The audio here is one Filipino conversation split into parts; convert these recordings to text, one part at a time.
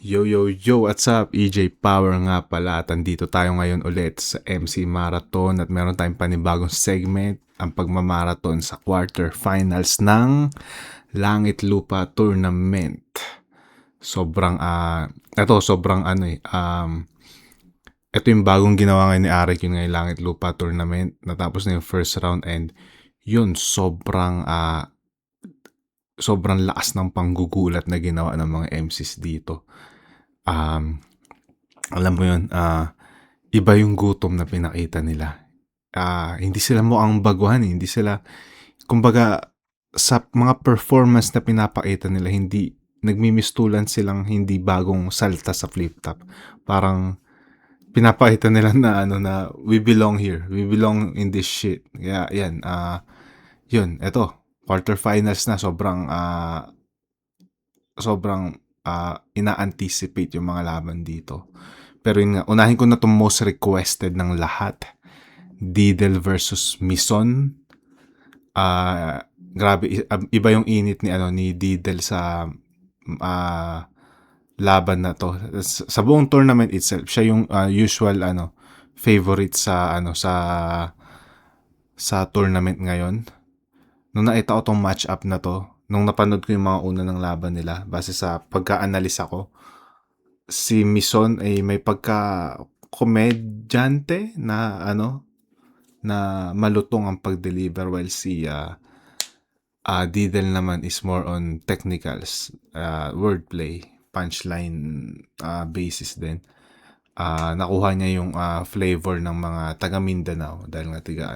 Yo, yo, yo, what's up? EJ Power nga pala at andito tayo ngayon ulit sa MC Marathon at meron tayong panibagong segment, ang pagmamarathon sa quarterfinals ng Langit Lupa Tournament. Sobrang, ito yung bagong ginawa ngayon ni Arik, yung ngayon Langit Lupa Tournament. Natapos na yung first round and yun, sobrang lakas ng panggugulat na ginawa ng mga MCs dito. Alam mo yun, iba yung gutom na pinakita nila. Hindi sila mukhang baguhan, hindi sila, kumbaga, sa mga performance na pinapakita nila, hindi, nagmimistulan silang hindi bagong salta sa flip top. Parang, pinapakita nila na we belong here, we belong in this shit. Kaya, yan, yun, eto, quarterfinals na, sobrang ina-anticipate yung mga laban dito. Pero yun nga, unahin ko na itong most requested ng lahat. Didel versus Mison. Grabe, iba yung init ni Didel sa laban na to. Sa buong tournament itself, siya yung usual favorite sa tournament ngayon. Nung nakita ko tong match-up na to, nung napanood ko yung mga una ng laban nila, base sa pagka-analyze ako, si Mison ay may pagka-komedyante na na malutong ang pag-deliver while si Didel naman is more on technicals, wordplay, punchline basis din. Nakuha niya yung flavor ng mga taga Mindanao dahil nga tiga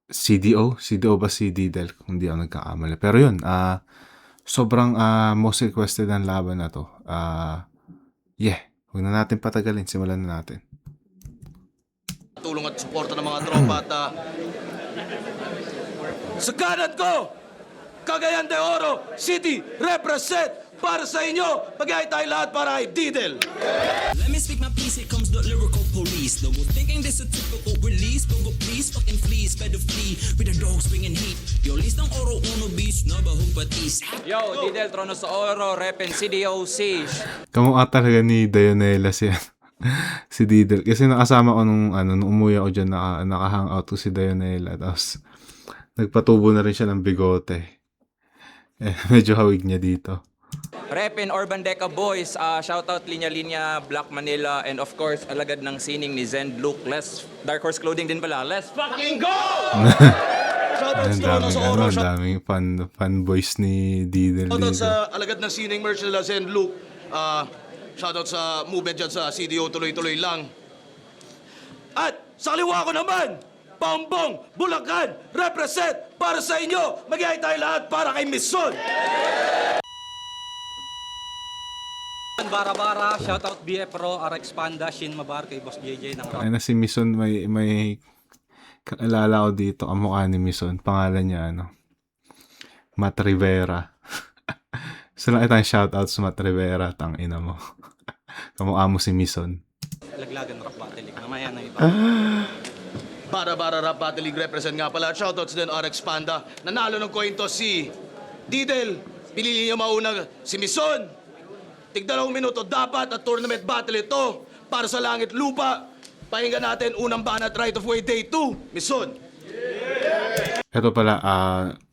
CDO ba si Didel kung hindi ako nagkakamali. Pero yun, sobrang most requested ang laban na to. Huwag na natin patagalin, simulan na natin. Tulong at suporta ng mga tropa at sa kanan ko, Cagayan de Oro City represent para sa inyo. Pag-ay tayo lahat para kay Didel. Let me speak my piece, here comes the lyrical police. No one thinking this a typical release, but go please, fucking fleas, better flee with the dogs bringing heat. Yo, list ng oro uno beast, na bahong patis. Yo, Didel Trono sa Oro, repen CDOC. Kamukha talaga ni Dionela si Didel. Kasi nakasama ko nung umuwi ako dyan, naka-hangout ko si Dionela. Tapos, nagpatubo na rin siya ng bigote. Medyo hawig niya dito. Repen Urban Deca Boys, shoutout Linya Linya, Black Manila, and of course, alagad ng sining ni Zen Luke. Let's, Dark Horse Clothing din pala. Let's fucking go! Shoutouts Ang sa Oro. daming fanboys ni Didel Shoutout dito. sa alagad ng sining merch nila Zen Luke. Shoutout sa movement dyan sa CDO, tuloy-tuloy lang. At sa kaliwa ko naman, Bongbong, Bulacan, represent para sa inyo. Mag-ay tayo lahat para kay Mison. Bara-bara, shoutout BF Pro, RX Panda, Shin Mabar, kay Boss JJ ng Rock. Ay na si Mison, may kaalala ko dito, ang mukha ni Mison. Pangalan niya, Matt Rivera. So lang itang shoutout sa Matt Rivera, tang ina mo. Kamukha mo si Mison. Laglagan Rock Battle League. Mamaya na iba. Bara-bara Rap Battle League represent nga pala. Shoutouts din RX Panda. Nanalo ng coin to si Didel. Pinili niya mauna si Mison. Tig-2 minuto dapat at tournament battle ito para sa Langit Lupa. Pakinggan natin unang banat right of way day 2. Mison. Ito pala,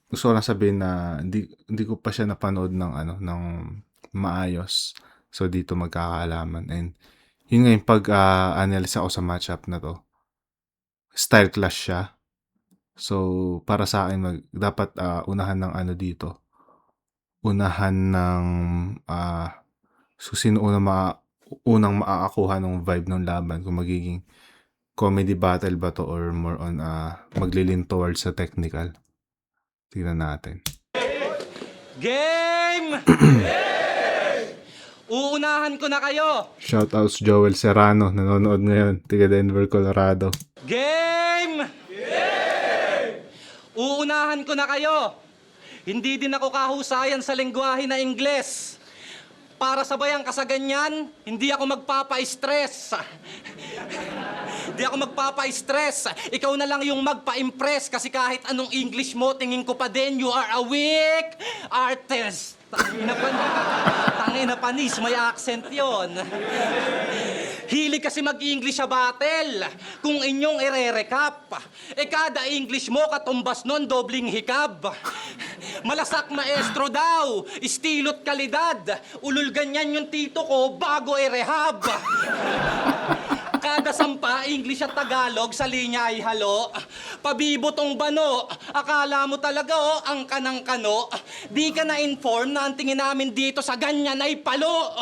gusto ko lang sabihin na hindi ko pa siya napanood ng maayos. So dito magkakaalaman. And yun nga yung pag-analyze ako sa matchup na to. Style clash siya. So para sa akin, dapat unahan ng dito. Unahan ng so sino unang makakakuha ng vibe ng laban, kung magiging comedy battle ba to or more on maglilin towards sa technical. Tignan natin. Game! Uunahan ko na kayo! Shoutouts Joel Serrano, nanonood ngayon, tiga Denver, Colorado. Game! Uunahan ko na kayo! Hindi din ako kahusayan sa lengguwahe na Ingles. Para sabayang kasaganyan, hindi ako magpapa-stress. Hindi ako magpapa-stress. Ikaw na lang yung magpa-impress kasi kahit anong English mo, tingin ko pa din, you are a weak artist. Tangina panis, may accent yon. Hilig kasi mag-English sa battle. Kung inyong ire-recap, kada English mo katumbas nun dobling hikab. Malasak maestro daw, istilot kalidad. Ulul ganyan yung tito ko bago i-rehab. Kada sampa, English at Tagalog, sa linya ay halo. Pabibo tong bano, akala mo talaga ang kanang kano. Di ka na-inform na ang tingin namin dito sa ganyan ay palo.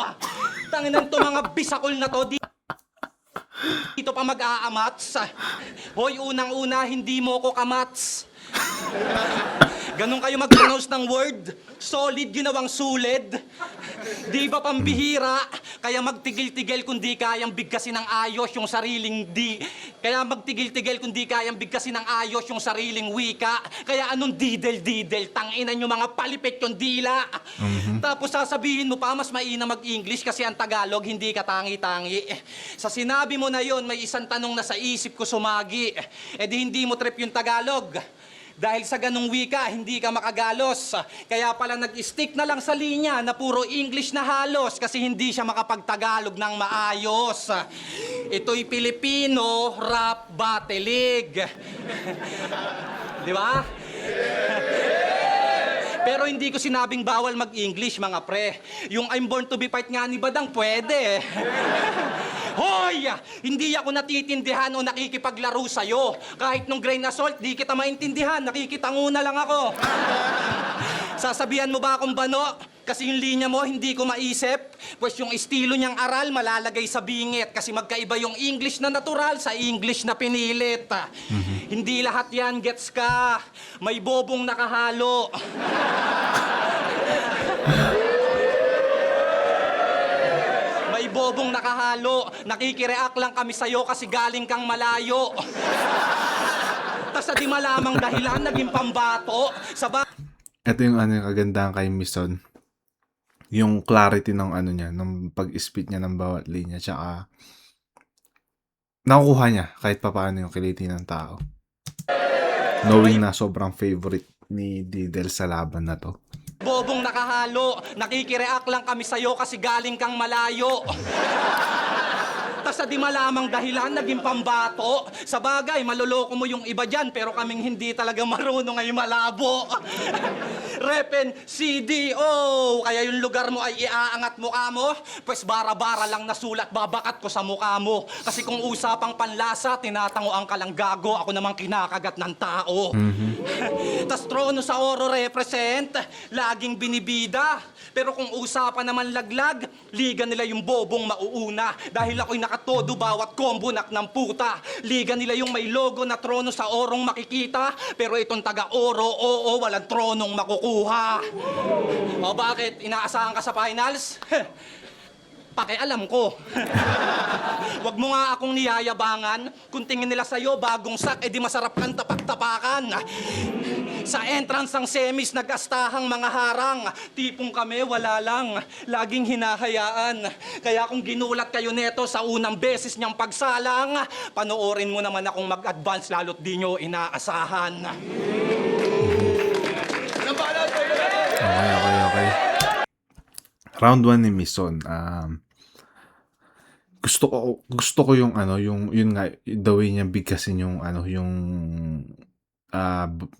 Tanginan to mga bisakol na to, dito pa mag-aamats. Hoy, unang-una, hindi mo ko kamats. Ganun kayo mag-pronounce ng word? Solid ginawang sulid. Di ba pambihira? Kaya magtigil-tigil kung di kayang bigkasin ng ayos yung sariling Kaya magtigil-tigil kung di kayang bigkasin ng ayos yung sariling wika. Kaya anong didel-didel? Tanginan yung mga palipit yung dila. Tapos sasabihin mo pa, mas maina mag-English kasi ang Tagalog hindi ka tangi-tangi. Sa sinabi mo na yon, may isang tanong na sa isip ko sumagi. Di hindi mo trip yung Tagalog. Dahil sa ganung wika, hindi ka makagalos. Kaya pala nag-stick na lang sa linya na puro English na halos kasi hindi siya makapagtagalog ng maayos. Ito'y Pilipino rap battle league. Di ba? Pero hindi ko sinabing bawal mag-English, mga pre. Yung I'm born to be fight nga ni Badang, pwede. Hoy! Hindi ako natitindihan o nakikipaglaro sa'yo. Kahit nung grain na salt, di kita maintindihan. Nakikitanguna lang ako. Sasabihan mo ba akong bano? Kasi yung linya mo, hindi ko maisip. Pues yung estilo niyang aral, malalagay sa bingit. Kasi magkaiba yung English na natural sa English na pinilit. Hindi lahat yan, gets ka. May bobong nakahalo. May bobong nakahalo. Nakikireact lang kami sa'yo kasi galing kang malayo. Tas sa di malamang dahilan, naging pambato. Ito yung yung kagandahan kay Mison. Yung clarity ng niya, ng pag-spit niya ng bawat linya, tsaka nakukuha niya kahit papaano yung kiliti ng tao. Knowing na sobrang favorite ni Didel sa laban na to. Bobong nakahalo. Nakikireact lang kami sa'yo kasi galing kang malayo. Tas sa di malamang dahilan, naging pambato. Sa bagay, maloloko mo yung iba dyan, pero kaming hindi talaga marunong ay malabo. Repen CDO, kaya yung lugar mo ay iaangat mukha mo, pues bara-bara lang nasulat, babakat ko sa mukha mo. Kasi kung usapang panlasa, tinatangoan ka lang gago, ako namang kinakagat ng tao. Tas trono sa oro represent, laging binibida. Pero kung usapan naman laglag, liga nila yung bobong mauuna. Dahil ako'y nakatodo bawat combo ng puta. Liga nila yung may logo na trono sa orong makikita. Pero itong taga-oro, oo, walang tronong makukuha. O bakit? Inaasahan ka sa finals? Pakialam ko. Wag mo nga akong niyayabangan. Kung tingin nila sa'yo, bagong sak, edi masarap kang tapak-tapakan. Sa entrance ng semis, nag-astahang mga harang. Tipong kami, wala lang. Laging hinahayaan. Kaya kung ginulat kayo neto sa unang beses niyang pagsalang, panoorin mo naman akong mag-advance lalo't di nyo inaasahan. Okay. Round 1 ni Mison. Gusto ko yung yun nga, the way niya bigkasin yung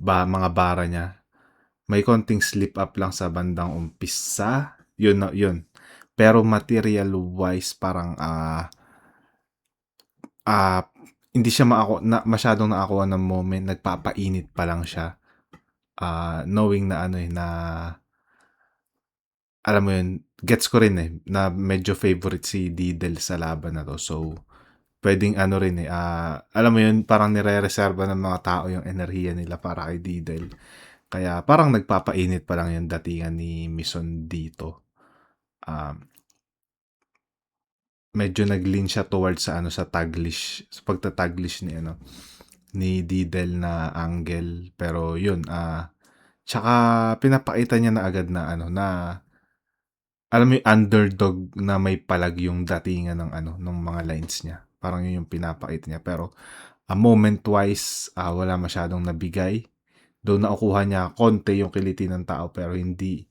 mga bara niya. May konting slip up lang sa bandang umpisa. Yun. Pero material wise parang hindi siya masyadong nakakuha ng moment, nagpapainit pa lang siya. Knowing na na alam mo yun, gets ko rin na medyo favorite si Didel sa laban na to. So, pwedeng rin alam mo yun, parang nire-reserva ng mga tao yung enerhiya nila para kay Didel. Kaya parang nagpapainit pa lang yung datingan ni Mison dito. Medyo nag-lean siya towards sa taglish, sa pagta-taglish ni Didel na angle. Pero yun, tsaka pinapakita niya na agad na na alam mo yung underdog na may palag yung datingan ng mga lines niya. Parang yun yung pinapakita niya. Pero moment-wise, wala masyadong nabigay. Doon nakukuha niya konti yung kiliti ng tao pero hindi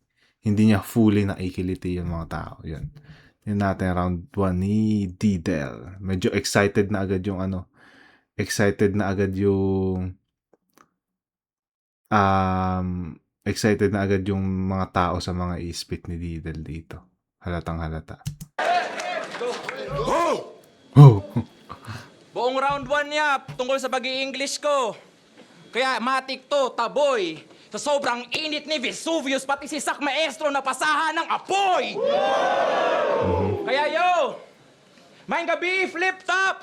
hindi niya fully nakikiliti yung mga tao. Yun. Yun natin round 1 ni Didel. Medyo excited na agad yung excited na agad yung mga tao sa mga ispit ni Didel dito. Halatang halata. Oh! Buong round 1 niya tungkol sa pag-i-English ko. Kaya matik to, taboy. Sa sobrang init ni Vesuvius, pati si Sak Maestro napasahan ng apoy! Kaya yo, maing gabi, flip top!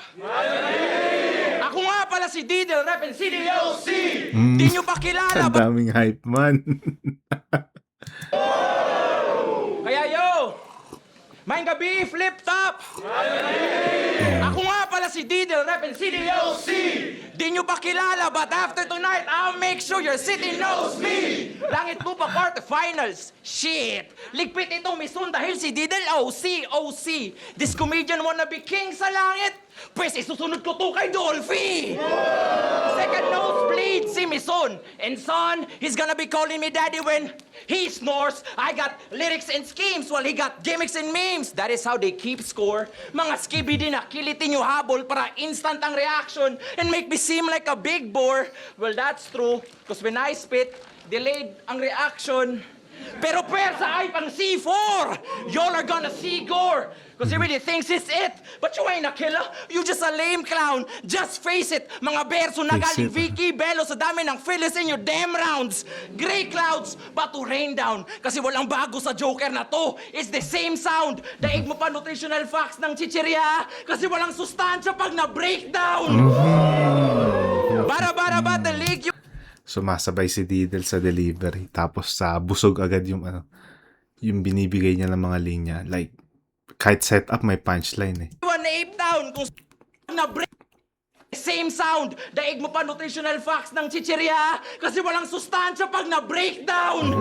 Ako nga pala si Didel, rep and CDOC! Di nyo pa kilala, Ang daming hype man. Kaya yo, maing gabi, flip top! Ako nga pala si Didel, rep and CDOC! Di nyo pa kilala, but after tonight, I'll make sure your city knows me! Langit mo pa quarterfinals. Shit! Ligpit itong Misun dahil si Didel OC. This comedian wanna be king sa langit. Pwes, isusunod ko to kay Dolphy! Second nosebleed, si Misun. And son, he's gonna be calling me daddy when he snores. I got lyrics and schemes while he got gimmicks and memes. That is how they keep score. Mga skibidi na kilitin yung habol para instant ang reaction and make me seem like a big bore. Well, that's true. Cause when I spit, delayed ang reaction. Pero pwersa ay pang C4! Y'all are gonna see gore! Cause he really thinks it's it! But you ain't a killer, you just a lame clown! Just face it! Mga berso na Face galing it. Vicky Bello sa dami ng Phyllis in your damn rounds! Gray clouds, but to rain down! Kasi walang bago sa Joker na to! It's the same sound! Daig mo pa nutritional facts ng chichirya! Kasi walang sustansya pag na-breakdown! Bara-bara ba the league Sumasabay si Didel sa delivery. Tapos sa busog agad yung yung binibigay niya ng mga linya. Like, kahit setup may punchline eh. One ape down kung na break same sound. Daig mo pa nutritional facts ng chichirya kasi walang sustansya pag na-breakdown.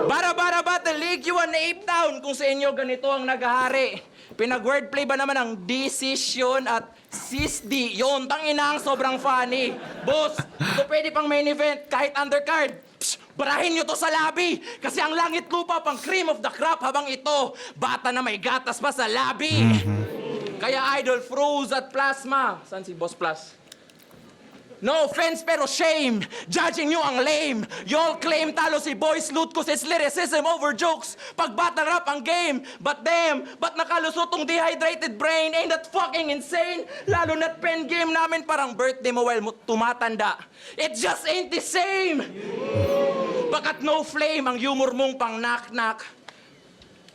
Bara-bara ba the league you an ape down kung sa inyo ganito ang naghahari. Pinag-wordplay ba naman ang decision at sisdi? Yun, tanginang sobrang funny. Boss, ito pwede pang main event kahit undercard. Psh, barahin nyo to sa labi kasi ang langit lupa pang cream of the crop habang ito, bata na may gatas pa sa labi. Kaya idol froze at plasma. Saan si Boss Plus? No offense pero shame. Judging nyo ang lame. Y'all claim talo si Boy Sloot cause it's lyricism over jokes. Pag battle rap ang game. But damn, ba't nakalusot tong dehydrated brain? Ain't that fucking insane? Lalo na't pen game namin parang birthday mo while tumatanda. It just ain't the same. Bakat no flame ang humor mong pang knock-knock.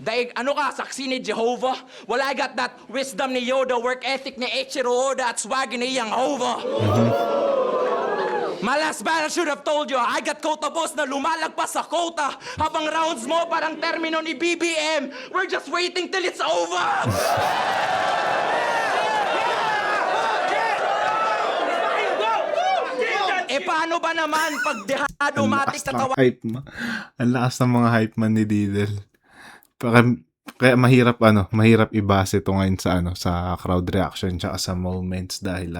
Daig, ano ka, saksi ni Jehovah? Well, I got that wisdom ni Yoda, work ethic ni Eiichiro Oda at swag ni Yang Hova. My last battle should have told you, I got quota boss na lumalagpas sa quota. Habang rounds mo parang termino ni BBM. We're just waiting till it's over! Eh paano ba naman pag dehado-matic tatawa? Ang lakas ng mga hype man ni Didel. Kaya mahirap ibase ito ngayon sa sa crowd reaction tsaka sa moments dahil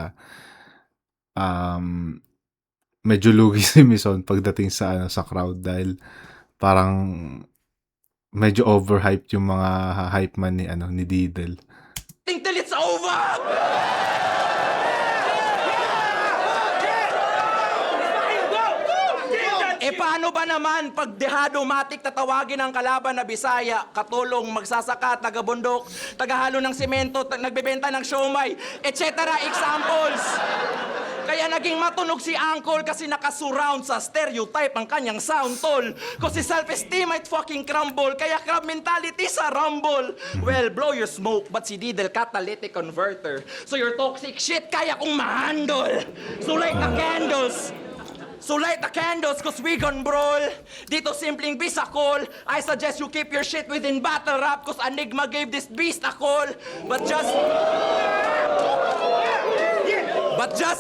medyo lugi si Mison pagdating sa sa crowd dahil parang medyo overhyped yung mga hype man ni Didel. Till it's over! Eh paano ba naman pag dehado-matic tatawagin ang kalaban na Bisaya, katulong, magsasaka, taga-bundok, tagahalo ng simento, nagbebenta ng siomay, etc. Examples. Kaya naging matunog si Uncle kasi nakasurround sa stereotype ang kanyang sound tol. Kasi self-esteem might fucking crumble, kaya crab mentality sa rumble. Well, blow your smoke, but si Didel catalytic converter. So your toxic shit kaya kong ma-handle. So light the candles. So light the candles cause we gon' brawl. Dito simpleng bisakol. I suggest you keep your shit within battle rap cause Enigma gave this beast a call. But just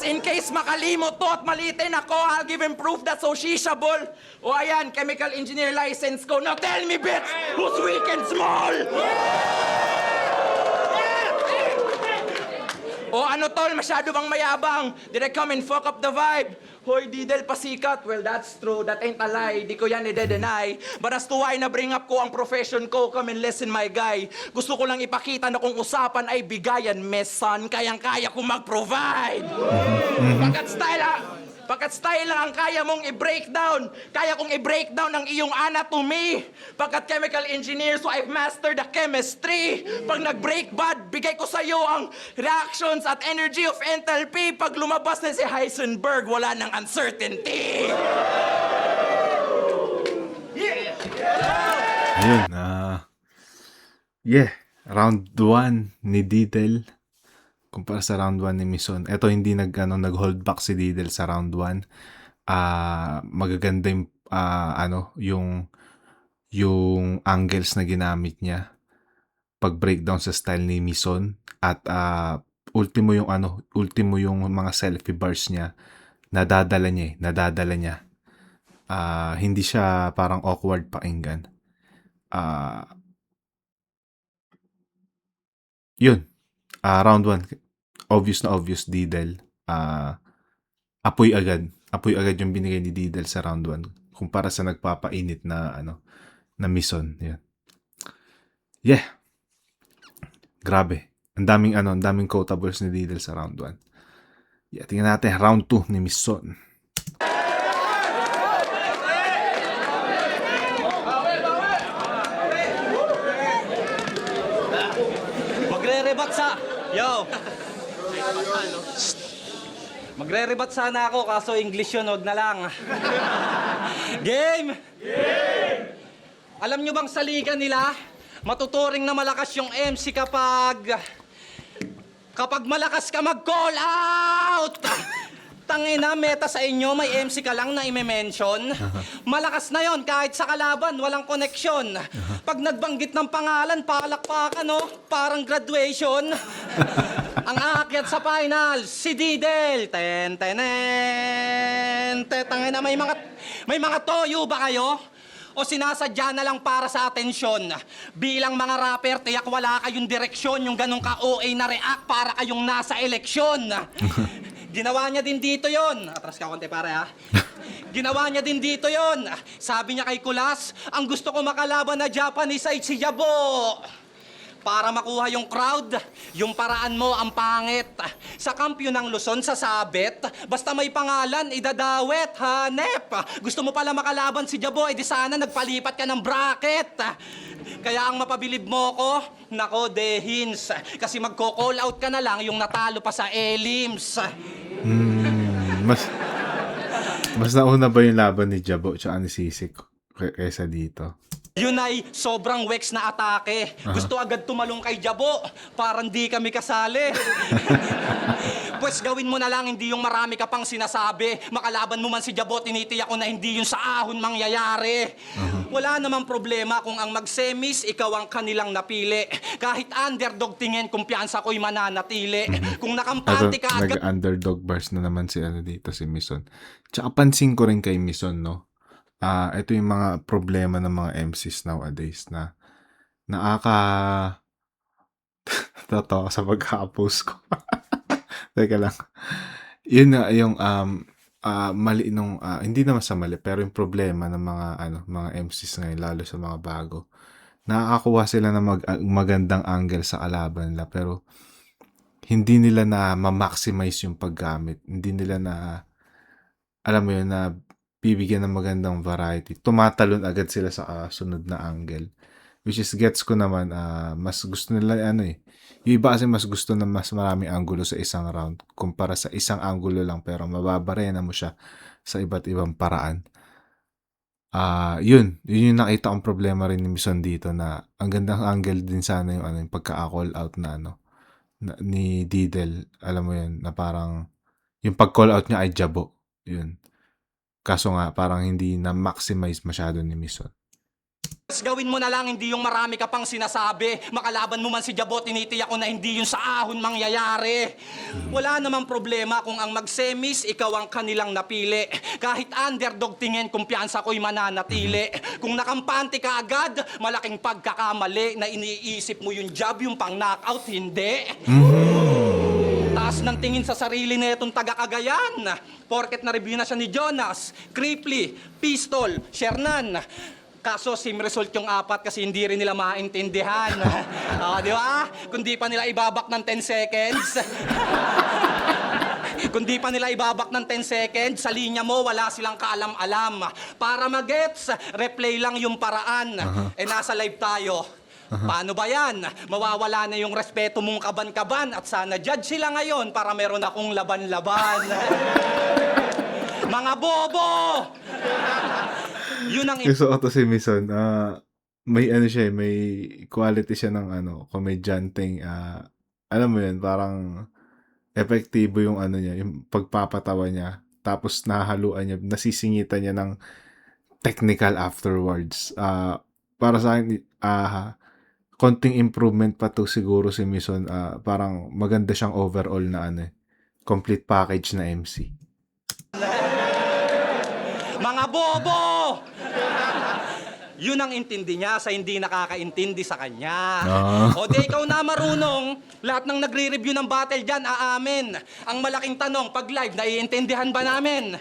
in case makalimot to at malitin ako, I'll give him proof that's sociable. O ayan, chemical engineer license ko. Now tell me, bitch, who's weak and small? O ano tol, masyado bang mayabang? Did I come and fuck up the vibe? Hoy, Didel, pasikat. Well, that's true. That ain't a lie. Di ko yan i-deny. But as to why na-bring up ko ang profession ko, come and listen, my guy. Gusto ko lang ipakita na kung usapan ay bigayan, mesan, kayang-kaya ko mag-provide. Pagkat style lang ang kaya mong i-breakdown. Kaya kong i-breakdown ang iyong anatomy. Pagkat chemical engineer, so I've mastered the chemistry. Pag nag-break bad, bigay ko sa'yo ang reactions at energy of enthalpy. Pag lumabas na si Heisenberg, wala nang uncertainty. Ayun, yeah, round 1 ni Didel kumpara sa round 1 ni Mison. Ito hindi nag-hold back si Didel sa round 1. Magaganda yung angles na ginamit niya pag breakdown sa style ni Mison at ultimo yung mga selfie bars niya nadadala niya. Hindi siya parang awkward pakinggan. Yun. Round 1. Obvious Didel. Apoy agad yung binigay ni Didel sa round 1 kumpara sa nagpapainit na na Mison. Yan. Yeah. Grabe. Ang daming quotables ni Didel sa round 1. Yeah, tingnan natin round 2 ni Mison. Magre-rebat Magre-rebat sana ako, kaso English yun, wag na lang. Game! Alam nyo bang sa liga nila, matuturing na malakas yung MC kapag malakas ka mag-call out! Tangina, meta sa inyo, may MC ka lang na i-mention. Malakas na yon kahit sa kalaban, walang koneksyon. Pag nagbanggit ng pangalan, palakpakan, no? Parang graduation. Ang aakyat sa finals, si Didel. Tangina, may mga toyo ba kayo? O sinasadya na lang para sa atensyon? Bilang mga rapper, tiyak wala kayong direksyon. Yung ganong ka-OA na react para kayong nasa eleksyon. Ginawa niya din dito yon. Atras ka konti pare ha. Ginawa niya din dito yon. Sabi niya kay Kulas, ang gusto ko makalaban na Japanese ay si Jabo. Para makuha yung crowd, yung paraan mo ang pangit. Sa kampiyon ng Luzon, sasabit. Basta may pangalan, idadawet, hanep. Gusto mo pala makalaban si Jabo, edi sana nagpalipat ka ng bracket. Kaya ang mapabilib mo ko, nako, dehins. Kasi magko-call out ka na lang yung natalo pa sa elims. Mas nauna ba yung laban ni Jabo tsaka ni Sisik kaysa dito? Yun ay sobrang wex na atake. Gusto agad tumalong kay Jabo, parang di kami kasali. Pues gawin mo na lang hindi yung marami ka pang sinasabi. Makalaban mo man si Jabo, tinitiyak ko na hindi yung sa ahon mangyayari. Wala namang problema kung ang mag-semis, ikaw ang kanilang napili. Kahit underdog tingin, kumpiyansa ko'y mananatili. Kung nakampante ka agad... Nag-underdog bars na naman si dito, si Mison. Tsaka pansin ko rin kay Mison, no? Ito yung mga problema ng mga MCs nowadays na tatawa sa pagka-post ko. Teka lang. Yun na yung mali nung hindi naman sa mali pero yung problema ng mga MCs ngayon lalo sa mga bago. Nakakakuha sila ng magandang angle sa kalaban nila pero hindi nila na ma-maximize yung paggamit. Hindi nila na alam mo yun na bibigyan ng magandang variety. Tumatalon agad sila sa sunod na angle. Which is, gets ko naman, mas gusto nila, yung iba kasi mas gusto na mas maraming angulo sa isang round kumpara sa isang angulo lang pero mababarena mo siya sa iba't ibang paraan. Yun yung nakita kong problema rin ni Mison dito na ang gandang angle din sana yung pagka-call out na ni Didel. Alam mo yun, na parang yung pag-call out niya ay Jabo. Yun. Kaso nga, parang hindi na-maximize masyado ni Mison. Gawin mo na lang hindi yung marami ka pang sinasabi. Makalaban mo man si Jabo, tinitiyak ko na hindi yung sa ahon mangyayari. Wala namang problema kung ang mag-semis, ikaw ang kanilang napili. Kahit underdog tingin, kumpiyansa ko'y mananatili. Kung nakampante ka agad, malaking pagkakamali na iniisip mo yung job, yung pang-knockout, hindi. Taas ng tingin sa sarili na itong taga-Cagayan. Porket na-review na siya ni Jonas, Cripply, Pistol, Shernan. Kaso sim result yung 4 kasi hindi rin nila maintindihan. Di ba? Kundi pa nila ibabak ng 10 seconds. Kundi pa nila ibabak ng 10 seconds, sa linya mo wala silang kaalam-alam. Para magets, replay lang yung paraan. Nasa live tayo. Paano ba yan? Mawawala na yung respeto mong kaban-kaban at sana judge sila ngayon para meron akong laban-laban. Mga bobo! Yun ang Gusto ko to si Mison. May ano siya, may quality siya ng komedyanteng, alam mo yun, parang epektibo yung ano niya, yung pagpapatawa niya. Tapos nahaluan niya, nasisingitan niya ng technical afterwards. Para sa akin, konting improvement pa to siguro si Mison. Parang maganda siyang overall na complete package na MC. mga bobo! Yun ang intindi niya sa hindi nakakaintindi sa kanya. O di ikaw na marunong, lahat ng nagre-review ng battle dyan, aamin. Ang malaking tanong, pag live, naiintindihan ba namin?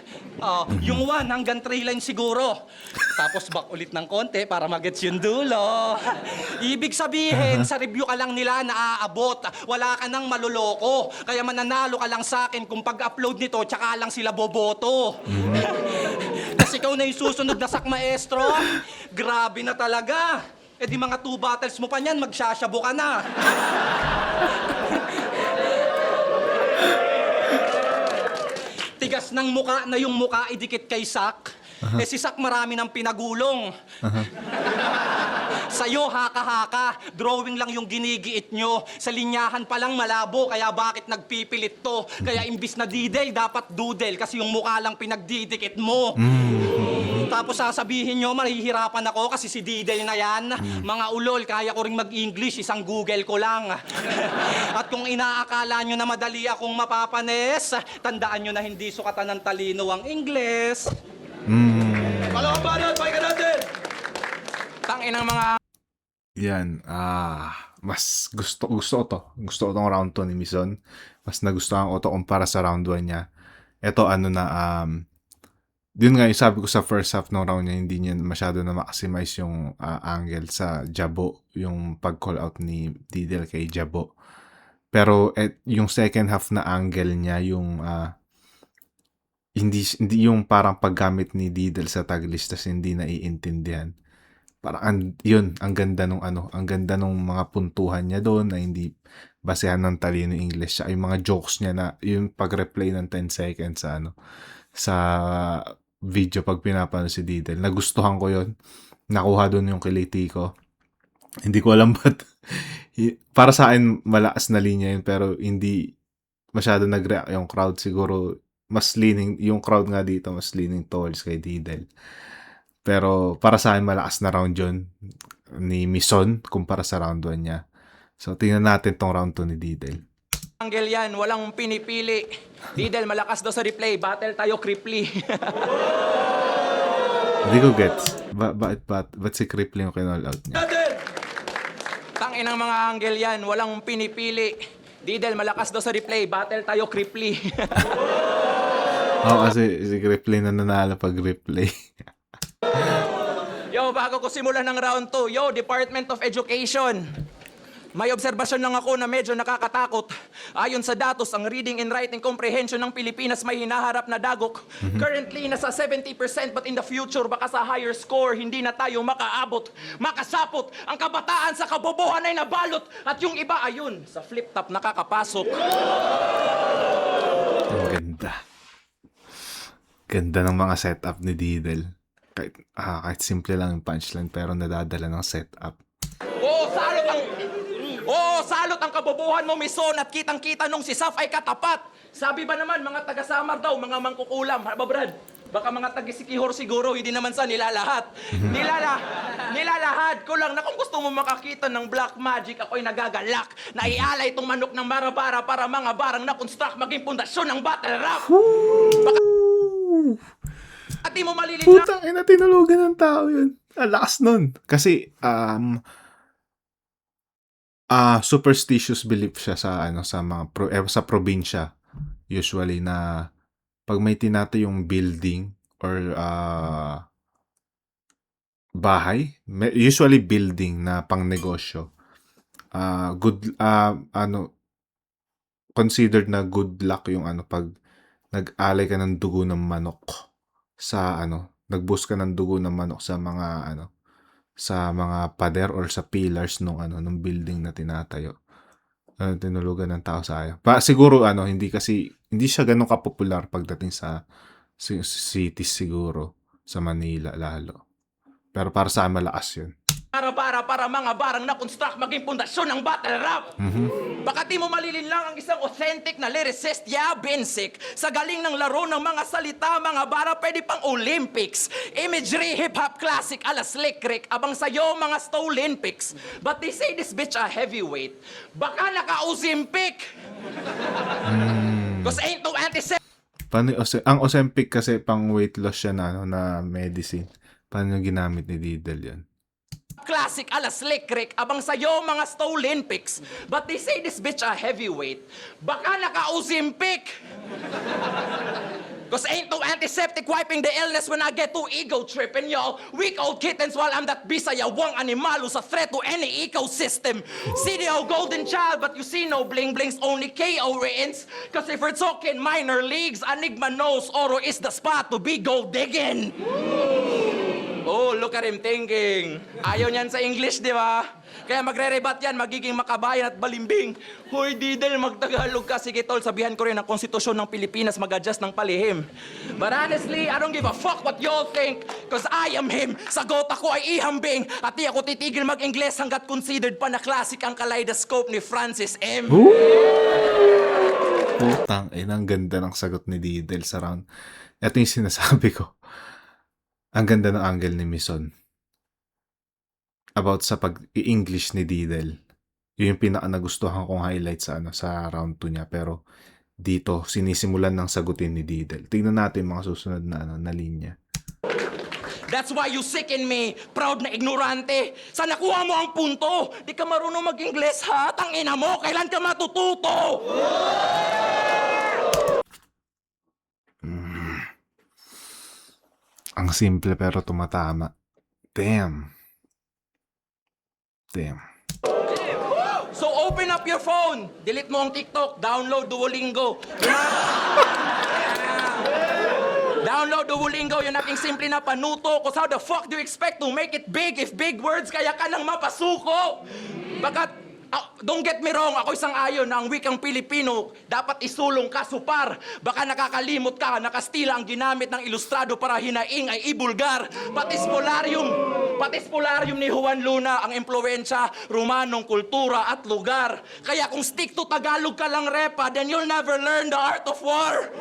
Yung 1 hanggang 3 lines siguro. Tapos back ulit ng konti para magets yung dulo. Ibig sabihin, sa review ka lang nila naaabot. Wala ka nang maluloko. Kaya mananalo ka lang sa akin kung pag-upload nito, tsaka lang sila boboto. Kasi ikaw na yung susunod na sak maestro. Grabe na talaga. Eh di mga 2 battles mo pa niyan, magsasyabo ka na. Tigas ng muka na yung muka idikit kay Sak. Eh si Sak marami ng pinagulong. Sa'yo, haka-haka. Drawing lang yung ginigiit nyo. Sa linyahan pa lang malabo, kaya bakit nagpipilit to? Kaya imbis na didel, dapat doodle. Kasi yung mukha lang pinagdidikit mo. Tapos sasabihin nyo, mahihirapan ako kasi si didel na yan. Mga ulol, kaya ko rin mag-English, isang Google ko lang. At kung inaakala nyo na madali akong mapapanes, tandaan nyo na hindi sukatan ng talino ang Ingles. Palawang banat, pakinggan natin! Tanginang mga... Yan, mas gusto ko to. Gusto ko tong round 2 ni Mison. Mas nagustuhan ko to kumpara sa round 1 niya. Ito yun nga yung sabi ko sa first half ng round niya, hindi niya masyado na maximize yung angle sa Jabo, yung pag-call out ni Didel kay Jabo. Pero yung second half na angle niya, yung hindi yung parang paggamit ni Didel sa taglist tas hindi naiintindihan. Parang ang ganda nung ang ganda nung mga puntuhan niya doon na hindi basehan ng talino English. Siya yung mga jokes niya na yung pag-replay ng 10 seconds sa video pag pinapanood si Didel. Nagustuhan ko yun. Nakuha doon yung kiliti ko. Hindi ko alam ba't para sa akin malakas na linya yun pero hindi masyado nag-react yung crowd. Siguro mas leaning, yung crowd nga dito mas leaning towards kay Didel. Pero para sa akin malakas na round yun ni Mison kumpara sa round 1 niya. So tingnan natin tong round 2 ni Didel. Angle yan, walang pinipili. Didel, malakas daw sa replay. Battle tayo, Cripply. Hindi ko gets. Ba't si Cripply yung kinall out niya? Tanginang mga angle yan, walang pinipili. Didel, malakas daw sa replay. Battle tayo, Cripply. Kasi si Cripply na nanalo pag replay. Yo, bago ko simulan ng round 2, yo, Department of Education. May obserbasyon lang ako na medyo nakakatakot. Ayon sa datos, ang reading and writing comprehension ng Pilipinas may hinaharap na dagok. Currently, nasa 70% but in the future, baka sa higher score, hindi na tayo makaabot. Makasapot, ang kabataan sa kabobohan ay nabalot. At yung iba, ayun, sa flip-top nakakapasok. Ang ganda. Ganda ng mga setup ni Didel. Kahit simple lang yung punchline pero nadadala ng setup. Salot ang kabobohan mo, Mison, at kitang-kita nung si Saf ay katapat. Sabi ba naman, mga taga-Samar daw, mga mangkukulam. Haba, Brad? Baka mga taga-Sikihor siguro, hindi naman sa nilalahat. Nilalahad ko lang na kung gusto mo makakita ng black magic, ako'y nagagalak. Naialay itong manok ng marabara para mga barang na-construct maging pundasyon ng battle rap. Baka... At di mo malilina... Putang ina, tinulugan ng tao yun. Lakas nun. Kasi, Superstitious belief siya sa ano, sa mga sa probinsya usually na 'pag may tinatayong building or, bahay, usually building na pangnegosyo, ano, considered na good luck yung ano 'pag nag-alay ka ng dugo ng manok sa ano, nagbuhos ka ng dugo ng manok sa mga ano, sa mga pader or sa pillars nung ano, nung building na tinatayo. Tinulugan ng tao sa ayaw. Siguro ano, hindi siya gano'n kapopular pagdating sa cities siguro, sa Manila lalo. Pero para sa'kin malakas 'yun. Para mga barang na-construct maging pundasyon ng battle rap. Baka di mo malilinlang ang isang authentic na lyricist, yeah, basic. Sa galing ng laro ng mga salita, mga bara pwede pang Olympics. Imagery, hip-hop, classic, ala slick Rick. Abang sa'yo, mga Stolympics. But they say this bitch a heavyweight. Baka naka-Ozempic. Cause ain't no antiseptic. Paano ang Ozempic kasi pang weight loss siya na ano, na medicine. Paano ginamit ni Diddle 'yan? Classic, ala slick Rick. Abang sa'yo, mga Stolympics. But they say this bitch a heavyweight. Baka naka-Ozempic. Cause ain't no antiseptic wiping the illness when I get too ego tripping, y'all. Weak old kittens while I'm that bisayawang animal who's a threat to any ecosystem. CDO golden child, but you see no bling blings, only KO written. Cause if we're talking minor leagues, Enigma knows Oro is the spot to be gold digging. Oh, look at him thinking. Ayaw niyan sa English, di ba? Kaya magre-rebat yan, magiging makabayan at balimbing. Hoy, Didel, magtagalog ka. Sige, tol, sabihan ko rin ang konstitusyon ng Pilipinas mag-adjust ng palihim. But honestly, I don't give a fuck what y'all think. Cause I am him. Sagot ako ay ihambing. At di ako titigil mag-Ingles hanggat considered pa na classic ang kaleidoscope ni Francis M. Putang ina, ang ganda ng sagot ni Diddle sa round. Ito yung sinasabi ko. Ang ganda ng angle ni Mison about sa pag-i-English ni Diddle. Yun yung pinaka nagustuhan kong highlight sa ano, sa round 2 niya. Pero dito sinisimulan ng sagutin ni Diddle. Tingnan natin yung mga susunod na ano, na linya. That's why you sicken me, proud na ignorante. Sa nakuha mo ang punto, di ka marunong mag-Ingles ha? Tangina mo, kailan ka matututo? Ang simple pero tumatama. Damn. So open up your phone, delete mo ang TikTok, download Duolingo. Download Duolingo, yung ating simple na panuto. Cause how the fuck do you expect to make it big if big words kaya ka nang mapasuko? Baka don't get me wrong, ako isang ayon na ang wikang Pilipino dapat isulong ka supar. Baka nakakalimot ka, nakastila ang ginamit ng ilustrado para hinaing ay ibulgar. Patis polarium ni Juan Luna ang impluensya, Romanong kultura at lugar. Kaya kung stick to Tagalog ka lang repa, then you'll never learn the art of war.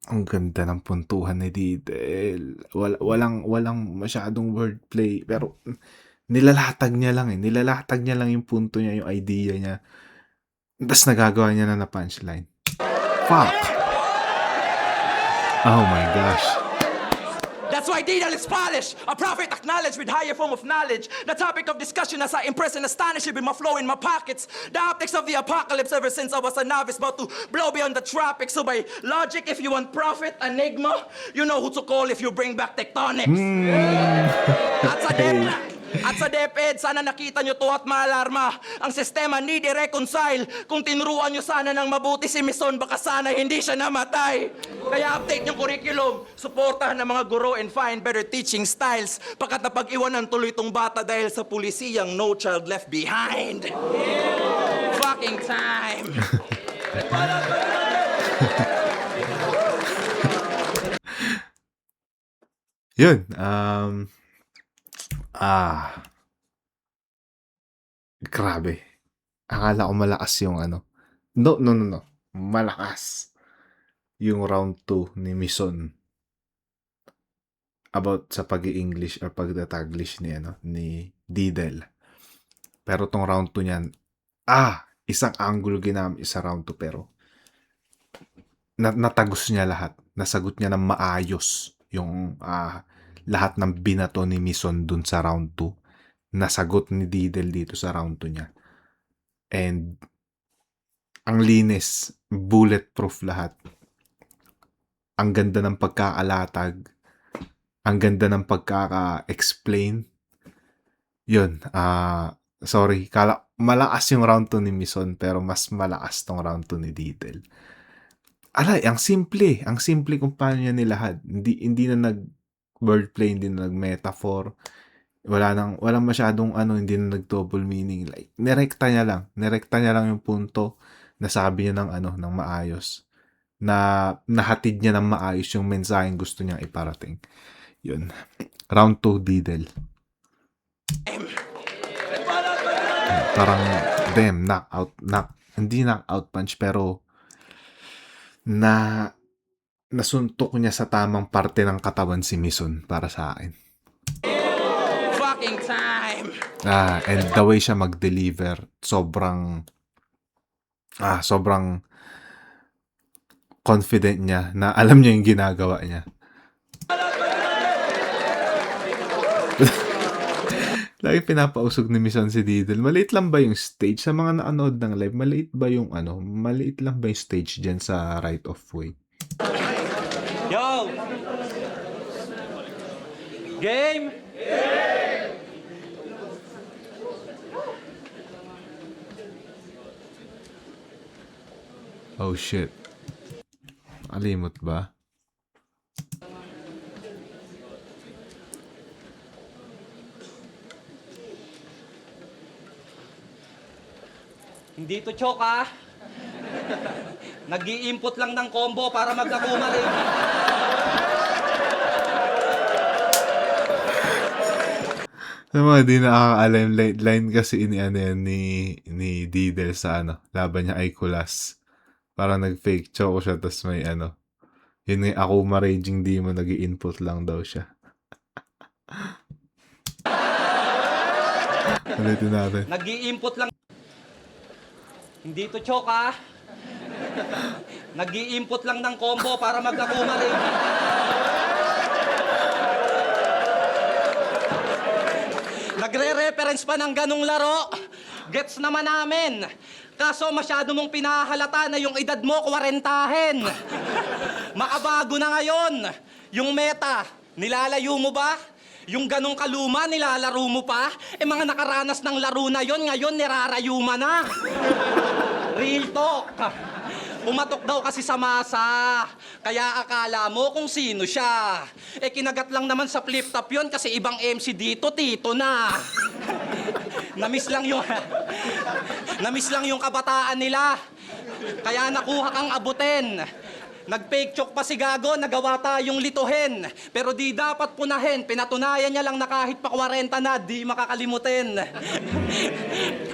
Ang ganda ng puntuhan ni Diddle. Walang masyadong wordplay. Pero nilalatag niya lang eh. Nilalatag niya lang yung punto niya, yung idea niya. Tapos nagagawa niya na punchline. Fuck! Oh my gosh. That's why Didal is polished, a prophet acknowledged with higher form of knowledge. The topic of discussion as I impress and astonish you with my flow in my pockets. The optics of the apocalypse ever since I was a novice, about to blow beyond the tropics. So by logic, if you want prophet, enigma, you know who to call if you bring back tectonics. At sa DepEd, sana nakita nyo to at maalarma. Ang sistema need i-reconcile. Kung tinuruan nyo sana ng mabuti si Mison, baka sana hindi siya namatay. Kaya update yung curriculum. Suportahan ng mga guro and find better teaching styles. Pakat na pag-iwanan tuloy tong bata dahil sa pulisiyang No Child Left Behind. Fucking time. Yun. Grabe. Akala ko malakas yung ano. No. Malakas yung round 2 ni Mison about sa pag-i-English or pagdataglish ni ano ni Diddle. Pero tong round 2 niyan, isang angulo ginamit sa round 2 pero natagos niya lahat. Nasagot niya ng maayos yung lahat ng binato ni Mison dun sa round 2. nasagot ni Didel dito sa round 2 niya. And ang linis, bulletproof lahat. Ang ganda ng pagkakalatag, ang ganda ng pagkaka-explain. Yun, sorry, malakas yung round 2 ni Mison, pero mas malakas tong round 2 ni Didel. Alay, ang simple kung paano niya nilahad. Hindi na nag-wordplay, hindi na nag-metaphor. Walang masyadong hindi na nag-double meaning. Like, nirekta niya lang yung punto, nasabi niya ng maayos. Na nahatid niya ng maayos yung mensaheng gusto niyang iparating. Yun. Round 2, Didel. Parang, hindi knockout punch, pero nasuntok niya sa tamang parte ng katawan si Mison para sa akin. Fucking time! And the way siya mag-deliver, sobrang confident niya na alam niya yung ginagawa niya. Lagi pinapausog ni Mison si Didel. Maliit lang ba yung stage? Sa mga naanood ng live, maliit lang ba yung stage dyan sa Right of Way? Yo! Game! Oh shit. Alimot ba? Hindi to choke, ha? Nag-i-input lang ng combo para mag-akuma rin. Sa mga di nakakaalam, line kasi ni Didel sa laban niya ay Kulas. Parang nag-fake choke siya, tas may yun nga, Akuma Raging Demon, nag-i-input lang daw siya. Ulitin natin. Nag-i-input lang. Hindi to choke, ha? Nag-i-input lang ng combo para mag-akuma rin. Nagre-reference pa ng ganong laro. Gets naman namin. Kaso masyado mong pinahalata na yung edad mo 40. Makabago na ngayon. Yung meta, nilalayo mo ba? Yung ganong kaluma, nilalaro mo pa? Mga nakaranas ng laro na yon, ngayon nirarayuma na. Real talk. Pumatok daw kasi sa masa. Kaya akala mo kung sino siya. Kinagat lang naman sa flip top yon kasi ibang MC dito, tito na. Namiss lang yung kabataan nila. Kaya nakuha kang abutin. Nag-fake choke pa si Gago, nagawa tayong lituhin. Pero di dapat punahin, pinatunayan niya lang na kahit pa 40 na, di makakalimutin.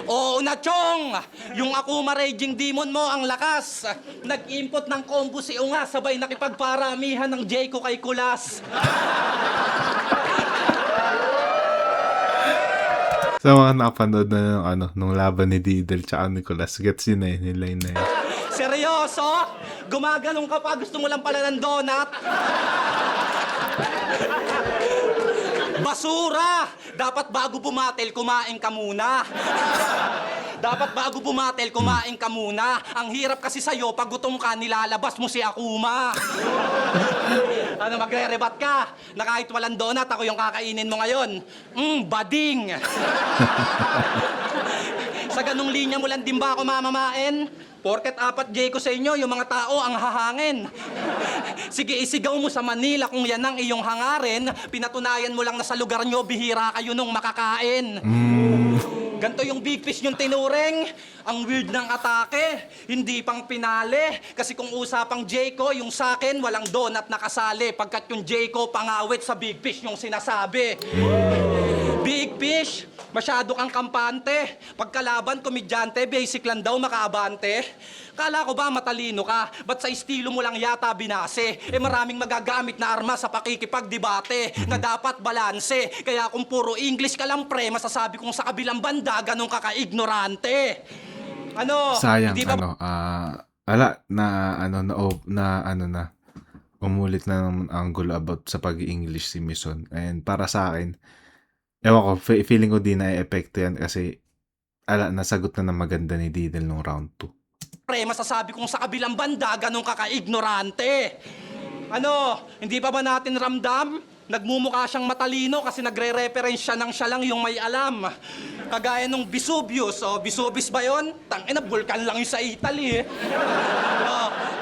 Oo na, Chong! Yung Akuma Raging Demon mo, ang lakas. Nag-input ng combo si Unga, sabay nakipagparamihan ng Jayco kay Kulas. Sa mga nakapanood na nung laban ni Didel tsaka ni Kulas, gets yun yung line na yun. Seryoso? Gumaganong ka pa, gusto mo lang pala ng donut? Basura! Dapat bago bumatel, kumain ka muna. Ang hirap kasi sa'yo, pag gutom ka, nilalabas mo si Akuma. Magre-rebat ka? Na kahit walang donut, ako yung kakainin mo ngayon. Bading! Sa ganong linya mo lang din ba ako mamamain? Porket 4 Jayco sa inyo, yung mga tao ang hahangin. Sige, isigaw mo sa Manila kung yan ang iyong hangarin. Pinatunayan mo lang na sa lugar nyo, bihira kayo nung makakain. Ganto yung big fish yung tinuring. Ang weird ng atake, hindi pang pinali. Kasi kung usapang Jayco, yung sakin, walang donut na kasali. Pagkat yung Jayco, pangawit sa big fish yung sinasabi. Big fish, masyado kang kampante. Pagkalaban, komedyante, basic lang daw makaabante. Kala ko ba matalino ka? Ba't sa estilo mo lang yata binase? Maraming magagamit na arma sa pakikipagdebate na dapat balanse. Kaya kung puro English ka lang pre, masasabi kong sa kabilang banda, ganun ka ka-ignorante. Sayang, Di ba umulit na ng angle about sa pag-i-English si Mison. And para sa akin, ewan ko, feeling ko di na epekto yan kasi nasagot na ng maganda ni Didel nung round 2. Pre, masasabi kong sa kabilang banda, ganun ka ka-ignorante. Ano, hindi pa ba natin ramdam? Nagmumukha siyang matalino kasi nagre-reference siya ng siya lang yung may alam. Kagaya nung Vesuvius. Vesuvius ba yun? Tangina, vulkan lang yung sa Italy eh.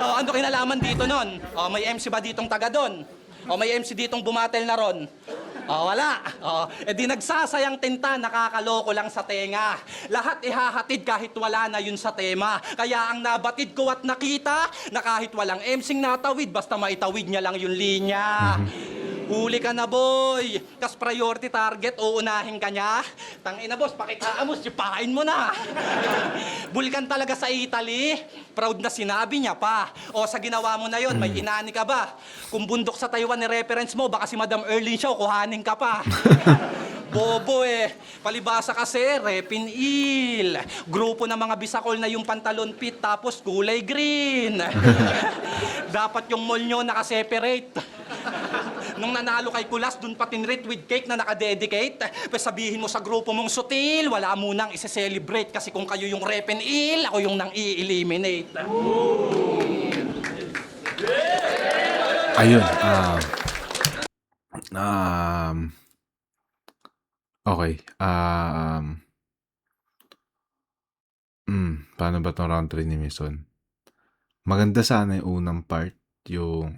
Ano kinalaman dito nun? May MC ba ditong taga doon? May MC ditong bumatel na ron? Wala. Di nagsasayang tinta, nakakaloko lang sa tenga. Lahat ihahatid kahit wala na yun sa tema. Kaya ang nabatid ko at nakita, na kahit walang MCing natawid, basta maitawid niya lang yung linya. Huli ka na, boy. Kas priority target, uunahin ka niya. Tangina, boss, pakikaamos, sipain mo na. Bulkan talaga sa Italy. Proud na sinabi niya pa. Sa ginawa mo na yon, may inani ka ba? Kung bundok sa Taiwan ni reference mo, baka si Madam Erlyn Shaw, kuhanin ka pa. Bobo eh. Palibasa kasi, Repinil. Grupo ng mga bisakol na yung pantalon pit, tapos kulay green. Dapat yung mall nyo nakaseparate. Nung nanalo kay Kulas, dun pa tinrate with cake na nakadedicate. Pues sabihin mo sa grupo mong sutil, wala munang isi-celebrate kasi kung kayo yung Repinil, ako yung nang i-eliminate. Ayun. Okay. Paano ba tong round 3 ni Mison? Maganda sana yung unang part, yung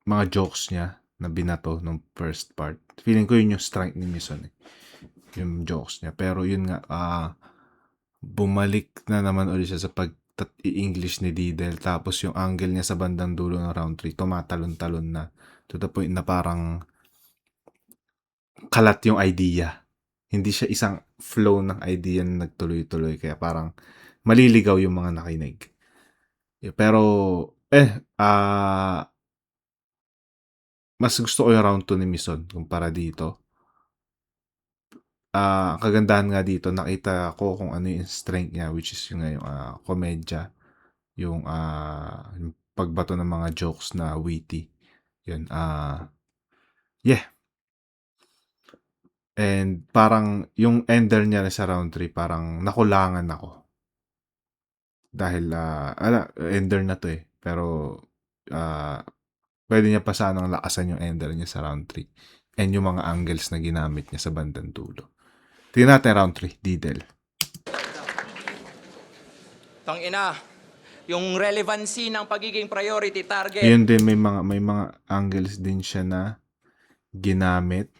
mga jokes niya na binato nung first part. Feeling ko yun yung strength ni Mison eh. Yung jokes niya. Pero yun nga, bumalik na naman ulit siya sa pag-i-English ni Didel. Tapos yung angle niya sa bandang dulo ng round 3, tumatalon-talon na. To the point na parang kalat yung idea. Hindi siya isang flow ng idea na nagtuloy-tuloy. Kaya parang maliligaw yung mga nakinig. Pero, mas gusto ko yung round 2 ni Mison kumpara dito. Ang kagandahan nga dito, nakita ko kung ano yung strength niya, which is yung komedya, yung pagbato ng mga jokes na witty. Yun, yeah. And parang yung ender niya sa round 3, parang nakulangan ako. Dahil, ender na to eh. Pero, pwede niya pa sanang lakasan yung ender niya sa round 3. And yung mga angles na ginamit niya sa bandang dulo. Tingnan natin round 3, Didel. Tangina, yung relevancy ng pagiging priority target. Ayun din, may mga angles din siya na ginamit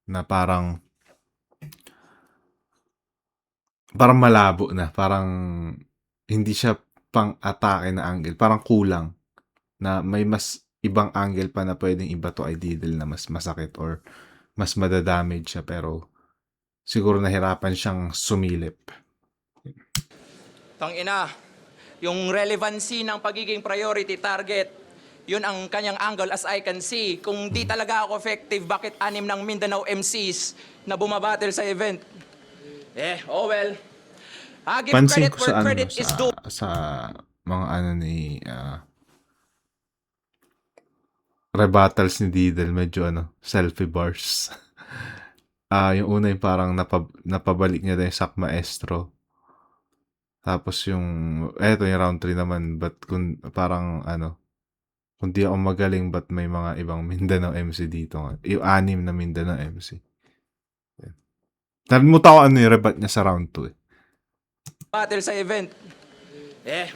na parang malabo na. Parang hindi siya pang-atake na angle. Parang kulang. Na may mas ibang angle pa na pwedeng iba to ay Didel na mas masakit or mas madadamage siya. Pero siguro nahirapan siyang sumilip. Tangina, yung relevancy ng pagiging priority target, yun ang kanyang angle as I can see. Kung di talaga ako effective, bakit 6 ng Mindanao MCs na bumabattle sa event? Well. Give Pansin credit ko where sa credit is due. sa mga ni rebuttals ni Didel, medyo selfie bars. Yung una yung parang napabalik niya din sak maestro. Tapos yung yung round 3 naman, but parang kung di ako magaling, but may mga ibang Mindanao MC dito. Yung 6 na Mindanao MC. Nalimutan ko yung rebat niya sa round 2 eh. Battle sa event.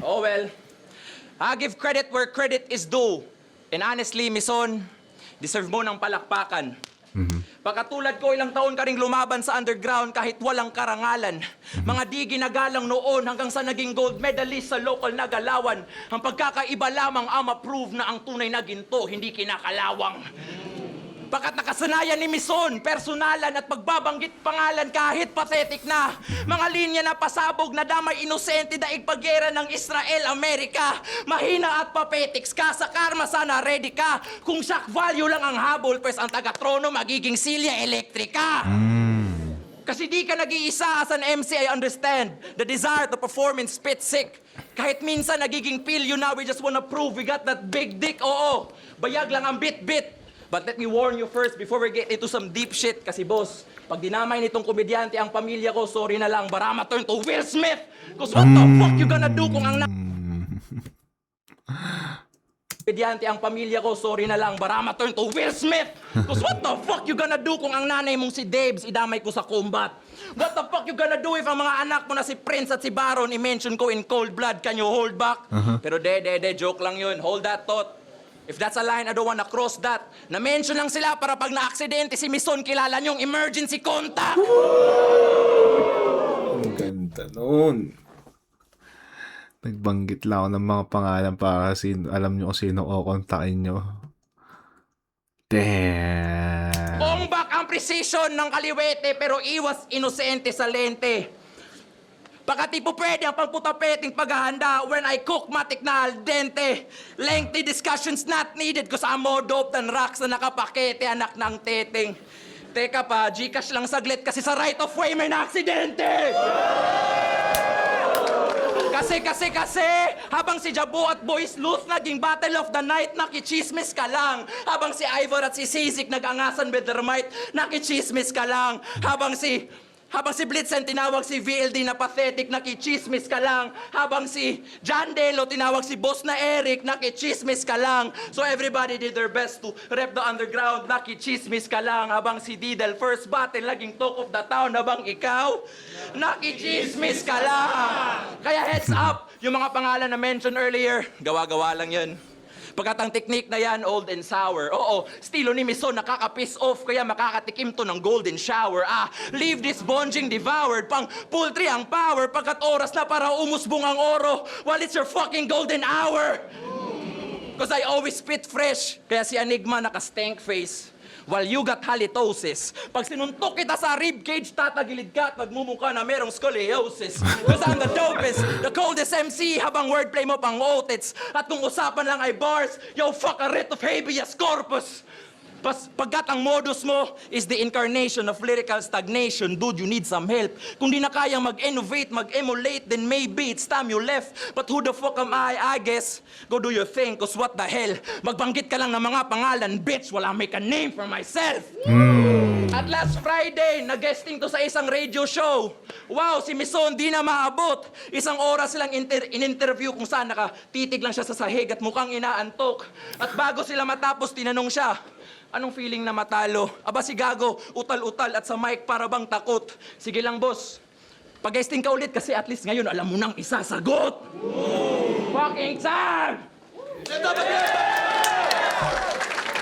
Well. Give credit where credit is due. And honestly, Mison, deserve mo ng palakpakan. Pagkatulad ko, ilang taon ka ring lumaban sa underground kahit walang karangalan. Mga di ginagalang noon hanggang sa naging gold medalist sa local na galawan. Ang pagkakaiba lamang ang ma-prove na ang tunay na ginto, hindi kinakalawang. Pagkat nakasanayan ni Mison, personalan at pagbabanggit pangalan kahit pathetic na. Mga linya na pasabog na damay inosente daig paggera ng Israel-Amerika. Mahina at papetics ka, sa karma sana ready ka. Kung shock value lang ang habol, pues ang taga-trono magiging silya elektrika. Kasi di ka nag-iisa as an MC, I understand. The desire to perform and spit sick. Kahit minsan nagiging pilyo na, we just wanna prove we got that big dick, oo. Bayag lang ang bit-bit. But let me warn you first before we get into some deep shit. Kasi boss, pag dinamay nitong komedyante ang pamilya ko, sorry na lang, Barama turn to Will Smith. Cause what the fuck you gonna do kung ang komedyante ang pamilya ko, sorry na lang, Barama turn to Will Smith. Cause what the fuck you gonna do kung ang nanay mong si Debs idamay ko sa combat? What the fuck you gonna do if ang mga anak mo na si Prince at si Baron i-mention ko in cold blood? Can you hold back? Pero joke lang yun. Hold that thought. If that's a line, I don't wanna cross that. Na-mention lang sila para pag na-aksidente si Mison, kilala niyong emergency contact. Ang ganda nun. Nagbanggit lang ako ng mga pangalan para alam nyo kung sino o kontakin nyo. Damn. Ombak ang precision ng kaliwete pero iwas inosente sa lente. Baka tipo pwede ang pagputapeting paghahanda when I cook matik na al dente. Lengthy discussions not needed cause I'm more dope than rocks na nakapakete anak ng teteng. Teka pa, Gcash lang saglit kasi sa right of way may na-aksidente! Kasi, habang si Jabo at Boys Luth naging battle of the night, nakichismis ka lang. Habang si Ivor at si Sizik nag-angasan with their might, nakichismis ka lang. Habang si Blitzen tinawag si VLD na pathetic, nakichismis ka lang. Habang si John Delo tinawag si Boss na Eric, nakichismis ka lang. So everybody did their best to rep the underground, nakichismis ka lang. Habang si Didel first battle, naging talk of the town. Habang ikaw, nakichismis ka lang. Kaya heads up, yung mga pangalan na mentioned earlier, gawa-gawa lang yun. Pagkat ang technique na yan, old and sour. Oo, estilo ni Mison, nakaka-piss off, kaya makakatikim to ng golden shower. Leave this bonging devoured, pang poultry ang power, pagkat oras na para umusbong ang oro, while it's your fucking golden hour. Cause I always spit fresh, kaya si Enigma naka-stank face. While you got halitosis. Pag sinuntok kita sa ribcage, tatagilid ka at magmumukha na merong scoliosis. Cause I'm the dopest, the coldest MC, habang wordplay mo pang otits. At kung usapan lang ay bars, yo, fuck a writ of habeas corpus. Pagkat ang modus mo is the incarnation of lyrical stagnation, dude, you need some help. Kung di na kayang mag-innovate, mag-emulate, then maybe it's time you left. But who the fuck am I guess, go do your thing, cause what the hell? Magbanggit ka lang ng mga pangalan, bitch, wala make a name for myself. At last Friday, nag-guesting to sa isang radio show. Wow, si Mison di na maabot. Isang oras silang in-interview kung saan nakatitig lang siya sa sahig at mukhang inaantok. At bago sila matapos, tinanong siya, anong feeling na matalo? Aba si Gago, utal-utal at sa mic para bang takot. Sige lang, boss. Pag-guesting ka ulit kasi at least ngayon alam mo nang isasagot. Fucking time!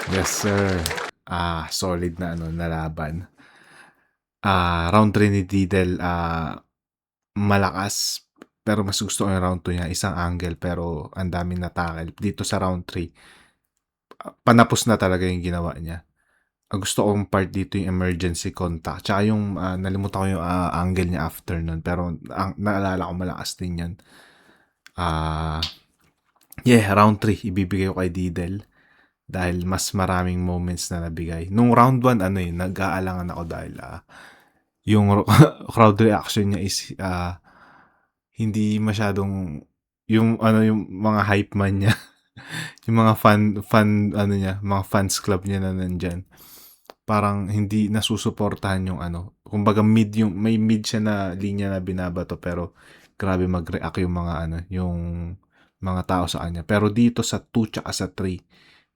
Yes, sir. Solid na laban. Round 3 ni Didel, malakas. Pero mas gusto ko yung round 2 niya. Isang angle pero ang daming na-tackle. Dito sa round 3, panapos na talaga yung ginawa niya. Gusto kong part dito yung emergency contact. Tsaka yung, nalimutan ko yung angle niya after nun. Pero naalala ko malakas din yan. Round 3, ibibigay ko kay Didel. Dahil mas maraming moments na nabigay. Nung round 1, nag-aalangan ako dahil yung crowd reaction niya is hindi masyadong yung mga hype man niya. Yung mga mga fans club niya na nandyan. Parang hindi nasusuportahan yung kumbaga may mid siya na linya na binabato pero grabe mag-react yung mga yung mga tao sa kanya. Pero dito sa 2 tsaka sa 3,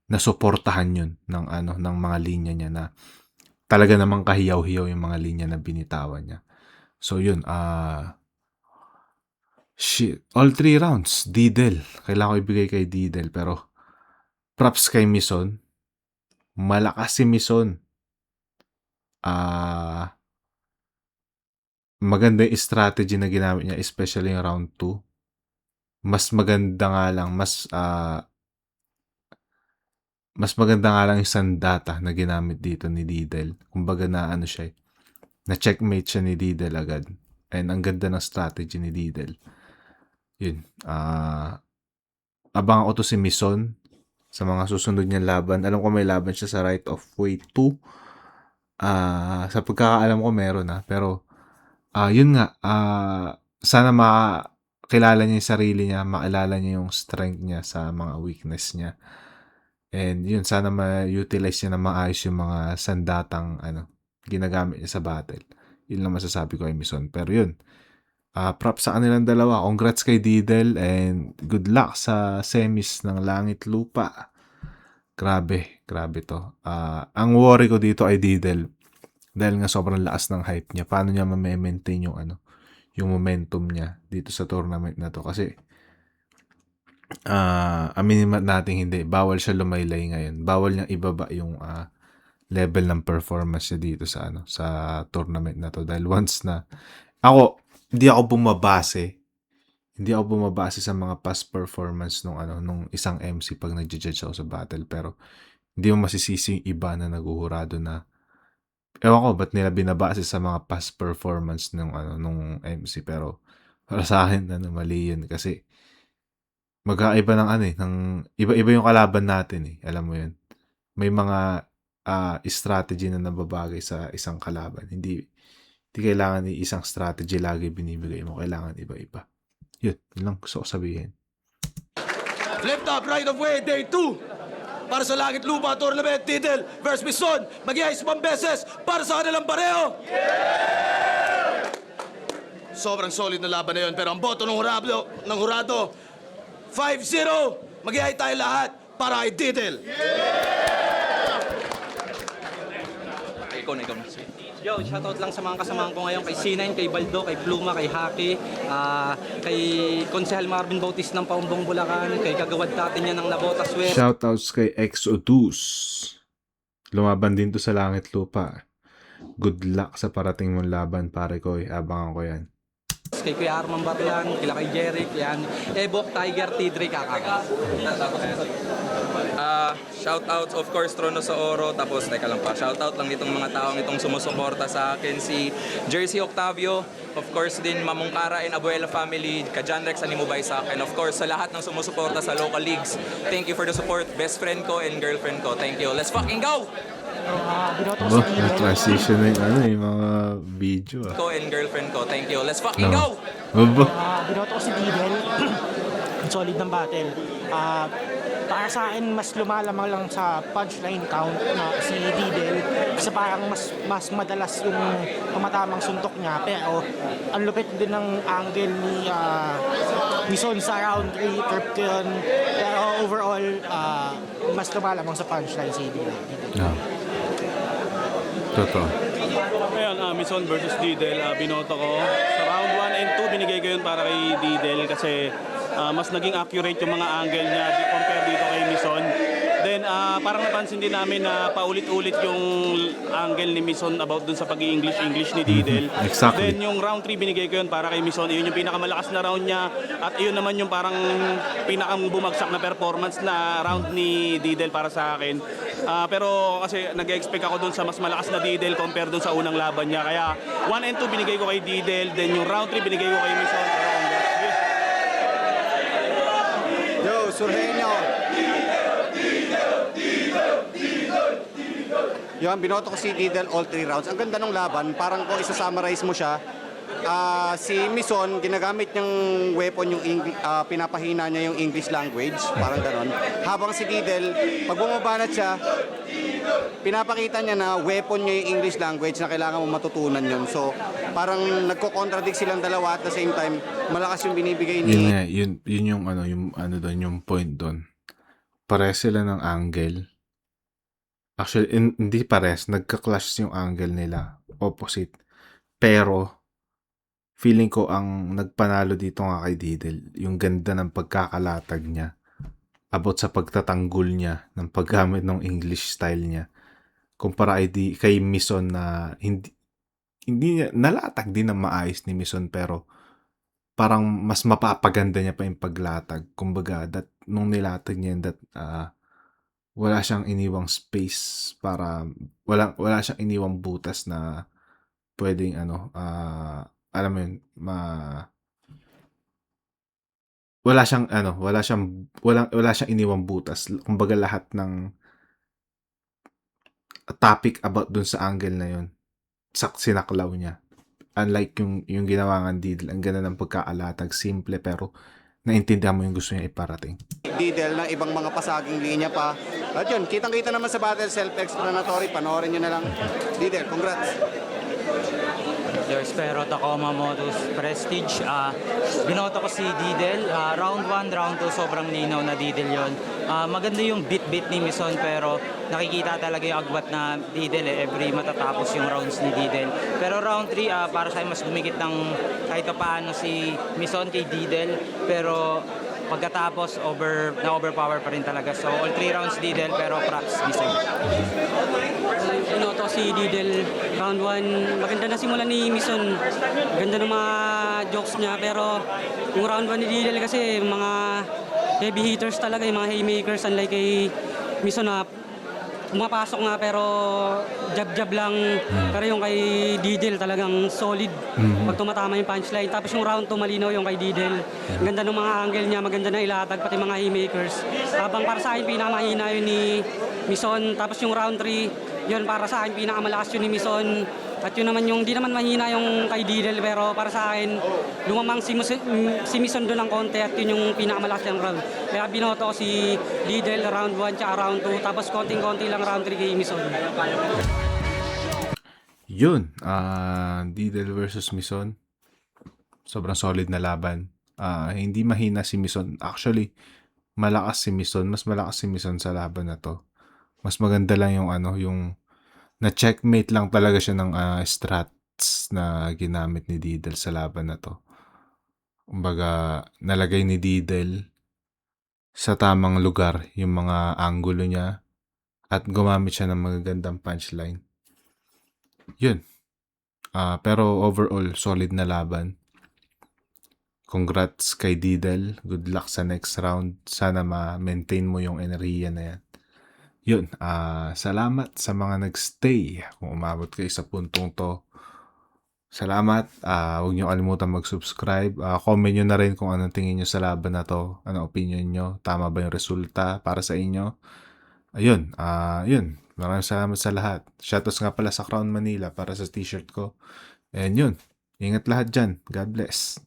nasuportahan yun ng mga linya niya na talaga namang kahiyaw-hiyaw yung mga linya na binitawan niya. So yun, all 3 rounds, Didel. Kailangan ko ibigay kay Didel pero props kay Mison. Malakas si Mison. Maganda yung strategy na ginamit niya, especially yung round 2. Mas maganda nga lang, mas maganda nga lang yung sandata na ginamit dito ni Didel. Kumbaga na siya, na checkmate siya ni Didel agad. And ang ganda ng strategy ni Didel. Yun. Abangan ko to si Mison sa mga susunod niyang laban. Alam ko may laban siya sa Right of Way 2. Sa pagkakaalam ko meron pero yun nga, sana makilala niya yung sarili niya, makilala niya yung strength niya sa mga weakness niya. And yun, sana ma-utilize niya na maayos yung mga sandatang ginagamit niya sa battle. Yun lang masasabi ko kay Mison. Pero yun, props sa kanilang dalawa. Congrats kay Didel and good luck sa semis ng Langit Lupa. Grabe to. Ang worry ko dito ay Didel. Dahil nga sobrang lakas ng hype niya. Paano niya ma-maintain yung momentum niya dito sa tournament na to. Kasi aminin natin hindi. Bawal siya lumaylay ngayon. Bawal niyang ibaba yung level ng performance niya dito sa tournament na to. Dahil once na hindi ako bumabase sa mga past performance nung isang MC pag nagja-judge ako sa battle. Pero hindi mo masisisi yung iba na naguhurado na ewan ko ba't nila binabase sa mga past performance nung MC. Pero para sa akin mali yun kasi magkaiba ng iba-iba yung kalaban natin alam mo yun. May mga strategy na nababagay sa isang kalaban. Hindi kailangan isang strategy lagi binibigay mo. Kailangan iba-iba. Yun lang gusto ko sabihin. Flip top right of way, day 2. Para sa Langit Lupa Tournament, Didel versus Mison. Mag-iayos pang beses para sa kanilang pareho. Sobrang solid na laban na yun. Pero ang boto ng hurado, 5-0. Mag-iay tayo lahat para kay Didel. Ikaw na. Yo, shoutout lang sa mga kasamahan ko ngayon, kay C9, kay Baldo, kay Pluma, kay Haki, kay Konsehal Marvin Bautis ng Paumbong Bulacan, kay Kagawad Tatin niya ng Nabotas West. Shoutouts kay Exodus. Lumaban din to sa Langit Lupa. Good luck sa parating mong laban, pare ko. Abangan ko yan. Kay Kuya Arman Barlan, kila kay Jeric, yan. Ebok, Tiger, Tidri, Kakaka. Shoutouts of course Trono sa Oro, tapos teka lang pa, shoutout lang itong mga taong itong sumusuporta sa akin, si Jersey Octavio, of course din Mamungkara and Abuela family, ka John Rex Animubay sa akin, of course sa lahat ng sumusuporta sa local leagues, thank you for the support, best friend ko and girlfriend ko, thank you, let's fucking go! Transition na yung mga video Ko and girlfriend ko, thank you, let's fucking go! Binoto ko si Didel. Ang solid ng battle. Para sa akin, mas lumalamang lang sa punchline count na si Didel. Kasi parang mas madalas yung tumatamang suntok niya. Pero ang lupit din ng angle ni Son sa round 3, trip ko yun. Pero overall, mas lumalamang sa punchline si Didel. Totoo. Ngayon, Mison versus Didel, binoto ko. Sa round 1 and 2, binigay ko yun para kay Didel kasi mas naging accurate yung mga angle niya compare dito kay Mison. Then, parang napansin din namin na paulit-ulit yung angle ni Mison about dun sa pag-i-English ni Didel. Exactly. Then, yung round 3, binigay ko yun para kay Mison. Yun yung pinakamalakas na round niya at yun naman yung parang pinakang bumagsak na performance na round ni Didel para sa akin. Pero kasi nag-expect ako dun sa mas malakas na Didel compare dun sa unang laban niya. Kaya 1 and 2 binigay ko kay Didel, then yung round 3 binigay ko kay Mison. Yo, Surhenyo. Yan, binoto ko si Didel all 3 rounds. Ang ganda ng laban, parang kung isa-summarize mo siya, si Mison, ginagamit niyang weapon yung pinapahina niya yung English language, parang ganon. Habang si Didel, pag bumabanat siya, pinapakita niya na weapon niya yung English language na kailangan mo matutunan yun. So, parang nagko-contradict silang dalawa at the same time, malakas yung binibigay ni... Yun yung point doon. Pares sila ng angle. Actually, hindi pares. Nagka-clash yung angle nila. Opposite. Pero, feeling ko ang nagpanalo dito nga kay Didel, yung ganda ng pagkakalatag niya about sa pagtatanggol niya ng paggamit ng English style niya kumpara kay Mison na hindi niya nalatag din ng maayos ni Mison pero parang mas mapapaganda niya pa yung paglatag. Kumbaga, nung nilatag niya wala siyang iniwang space para wala siyang iniwang butas na pwedeng alam mo yun, wala siyang iniwang butas. Kumbaga lahat ng topic about dun sa angle na yun, sinaklaw niya. Unlike yung ginawa ng Didel, ang ganda ng pagkaalatag, simple pero naintindihan mo yung gusto niya iparating. Diddle ng ibang mga pasaging linya pa. At yun, kitang-kita naman sa battle, self-explanatory. Panoorin nyo na lang. Diddle, congrats. Yo, espero Tacoma Motos Prestige. Binoto ko si Didel. Round 1, round 2, sobrang linaw na Didel yon. Maganda yung bit-bit ni Mison pero nakikita talaga yung agwat na Didel every matatapos yung rounds ni Didel. Pero round 3, para sa akin mas dumikit ng kahit paano si Mison kay Didel. Pero pagkatapos, na-overpower pa rin talaga. So, all 3 rounds Didel pero props Mison. Binoto si Didel round 1. Maganda na simula ni Mison. Ganda ng mga jokes niya pero yung round 1 ni Didel kasi mga heavy hitters talaga, yung mga haymakers unlike kay Mison na pumapasok nga pero jab-jab lang. Pero yung kay Didel talagang solid pag tumatama yung punchline. Tapos yung round 2 malinaw yung kay Didel. Ganda ng mga angle niya, maganda na ilatag pati mga haymakers. Habang para sa akin pinakamahina yun ni Mison. Tapos yung round 3, yun para sa akin pinakamalakas yun ni Mison. At yun naman yung, di naman mahina yung kay Didel pero para sa akin, lumamang si Mison doon ng konti at yun yung pinakamalakas yung round. Kaya binoto ko si Didel round 1 tsaka round 2 tapos konting-konti lang round 3 kay Mison. Yun, Didel versus Mison. Sobrang solid na laban. Hindi mahina si Mison. Actually, malakas si Mison. Mas malakas si Mison sa laban na to. Mas maganda lang yung yung na-checkmate lang talaga siya ng strats na ginamit ni Didel sa laban na to. Kumbaga, nalagay ni Didel sa tamang lugar yung mga anggulo niya at gumamit siya ng magagandang punchline. Yun. Pero overall, solid na laban. Congrats kay Didel. Good luck sa next round. Sana ma-maintain mo yung enerhiya na yan. Yun, salamat sa mga nagstay kung umabot kayo sa puntong to. Salamat, huwag niyo kalimutan mag-subscribe. Comment nyo na rin kung anong tingin nyo sa laban na to. Anong opinion nyo, tama ba yung resulta para sa inyo. Ayun, yun, maraming salamat sa lahat. Shoutouts nga pala sa Crown Manila para sa t-shirt ko. And yun, ingat lahat dyan. God bless.